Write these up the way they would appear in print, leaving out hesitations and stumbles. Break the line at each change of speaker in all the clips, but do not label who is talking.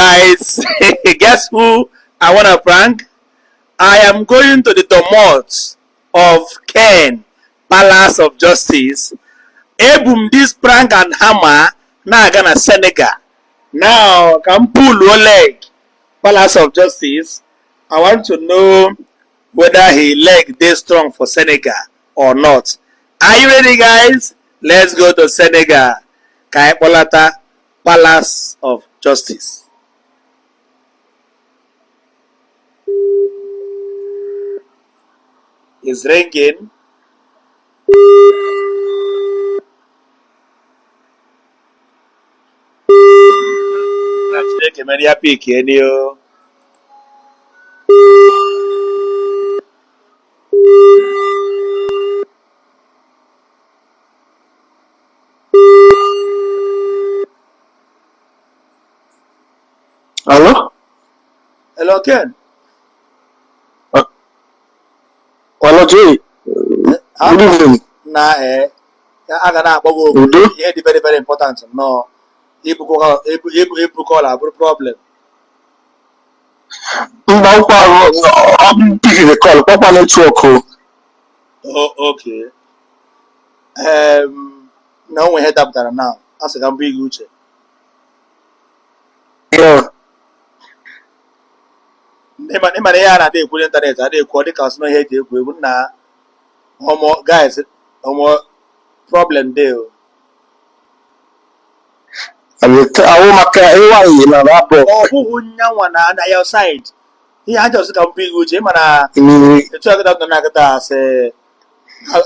guys, guess who I want to prank? I am going to the tumult of Ken, Palace of Justice. Ebum this prank and hammer now gonna Senegal. Now can pull one leg. Palace of Justice. I want to know whether he leg this strong for Senegal or not. Are you ready, guys? Let's go to Senegal. Kai Polata, Palace of Justice. It's ringing. Let's take a many pick here.
Hello?
Hello, Ken.
Hello, Jay. Good evening.
Nah, aga na akpọgo
Udo?
ihe dị very very important no ibu call abụrụ problem.
Mba ụkwa ọ pick the call, papa network o.
Oh, okay. Na onwe ihe dapụtara now. A sị ka mbụ igi uche.
Yeah.
Ịmana ihe a na-adị ekwu n'ịntanetị adị ekwu ọ dịka ọsị na ihe eji ekwu egwu na ọmụ guys ọmụ problem dey o.
Ahụ maka ịwaghị na rapọ.
Ọ bụghị nyanwa na your side. Ihe a jọsị ka mbụ igi uche ịmana etu agịta nọ na-agịta asị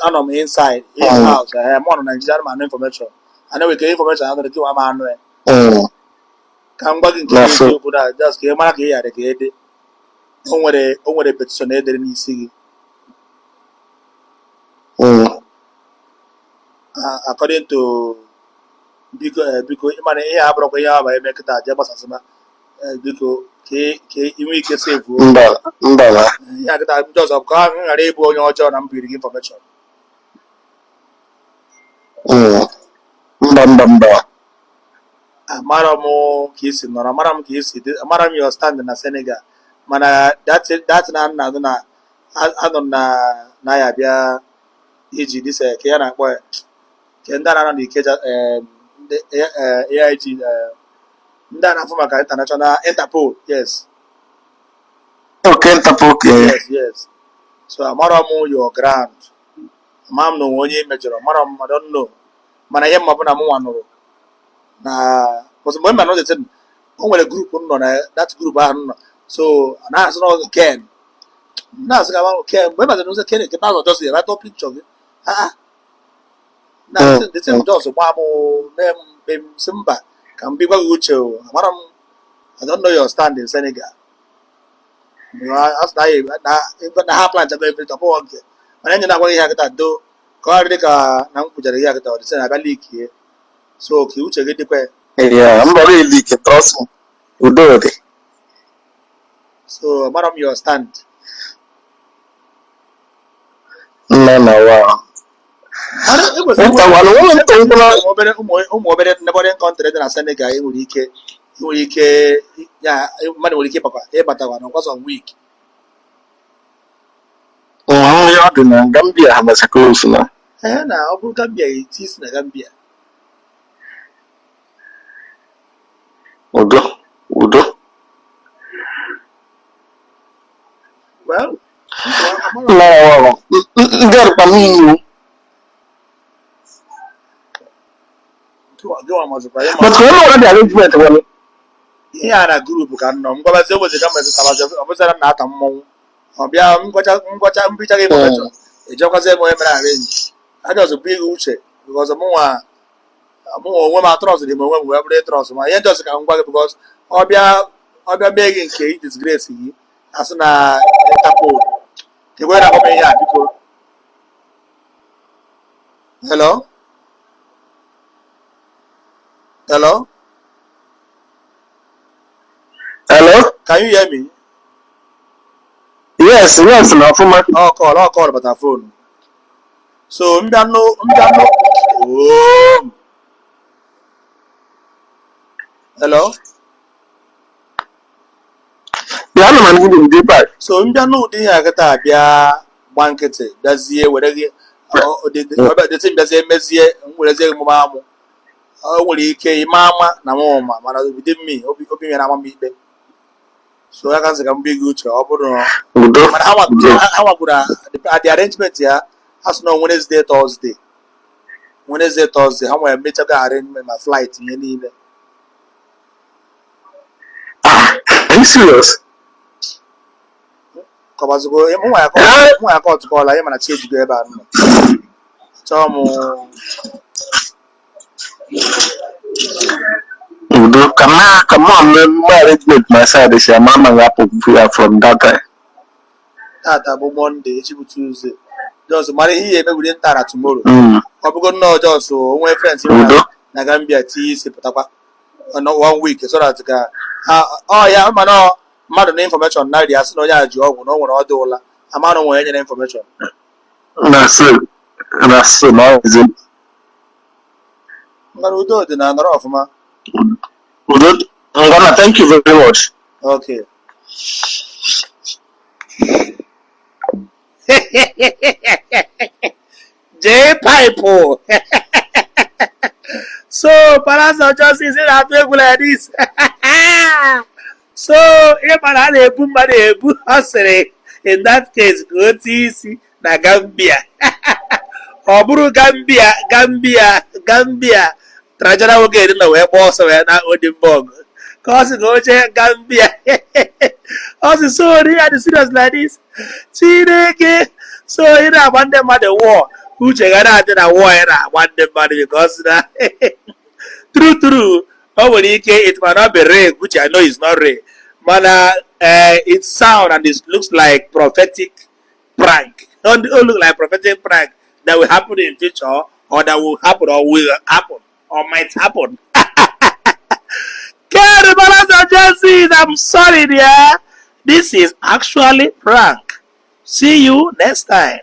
anọ m inside his house mụ nọ Nigeria ma no information. Ana weke information anọ dị wa ma anụ ya. Ka m gwa gị nke eziokwu na just ka ị mara ka ị yara ka ede. O nwere petition edere n'isi gị. According to biko ịmana ihe a bụrụkwa ihe aba eme kịta je gbasasịma biko ka inwe ike save
Mba.
ya kịta ndị ọzọ ka ha ghara ịbụ onye ọjọọ na mbiri gị information.
Mba.
Amara m ka isi nọrọ amara m your stand na Senegal mana that na nna na anọ na ya bịa iji dịse ka ya na-akpọ ya ke ndị a na-anọ n'Ikeja AIG ndị a na-afụ maka international Interpol yes.
Okay, Interpol.
Yes. So amara m your ground ama m na onwe onye mejọrọ amara m I don't know mana ihe mma bụ na m nwa nụrụ na mgbe m nọ dị o nwere grupu nọ na that group ahụ nọ so na-asị na Ken na-asị ka Ken mgbe m n'ụzọ Ken nke pazọ jọsị ya ratọ pikchọ gị na dịtị m jọsị gba m na m si mba ka m bigwa gị uche o amara m I don't know your stand in Senegal na ha plant ebe ebe tọpụ nke mana enye na-agwa gị ihe akịta do ka ọ dị ka na m kwujere gị akịta ọ dịsị na abịa likie so ka uche gị dịkwa
Yeah, I'm very leak, trust me. Udo dị.
so amara m your stand.
Wow.
ụmụ obere neighboring country dị na Senegal nwere ike ya mmadụ nwere ike ịbatakwa na kwasọ week.
Ya dị na Gambia ha masaka ofu na.
Na ọ bụrụ Gambia eti isi na Gambia.
Udo.
Well,
No, ndị ọrụkwa m iwu. But when you already arrangement well.
Ihe a na grupu ka nnọọ mgbabazi ụbọchị ka mmezi tabazi ọbụzara na ata mmọnwụ ọbịa ngwacha mbicha gị mọchọ ejekwazi ebe onye mere arenji aja ọzọ bụ ihe uche bikọz mụnwa onwe m atrọs dị m onwe m wee bụrụ trọs ma ihe jọsị ka m gwa gị bikọz ọbịa mee gị nke i disgrace gị asị na Interpol kegwe na akpọme ihe a biko. Hello? Can you hear me?
Yes, na ọfụma.
Call but our phone. So mbịanụ Hello?
I'm not going to Jpac.
So in the no thing I got a bia blanket, that's the whether the thing that's a messier, whereas a mamma. Oh, will he came mamma, na mama, man, within me, open and I'm a meet. So I can say I'm big good job. But how could at the arrangement here has no Wednesday, Thursday. Wednesday, Thursday, how I make a arrangement my flight in any event.
Are you serious?
Because I got to call I am and I change to go about. So,
Come on, marriage with my side is your mama from that time.
that about Monday, Tuesday. Just marry here within Tara tomorrow.
Mm.
Or because no, just so when friends in Nagambia tea, not 1 week, so that oh, yeah, I'm not mad information now. There's no job, no one or dollar. I'm not on any information.
That's it. That's so now is it?
But we do it in another of ma.
I'm gonna thank you very much.
Okay. Jpac. So, balance of justice in a people like this. So, if I had a boom, but a boom, in that case, go to see na Gambia. Oburu Gambia. Trajana will get in the way, boss, and I would bog. Cause go check Gambia. Also, so they are the serious like this. See, so you know, one them at the war. Who check out in a war, I want them money because that. True. It might not be rain, which I know is not rain. But it sound and it looks like prophetic prank. Don't look like prophetic prank that will happen in future or that will happen or will happen or might happen. Carry balance agencies, I'm sorry dear. This is actually prank. See you next time.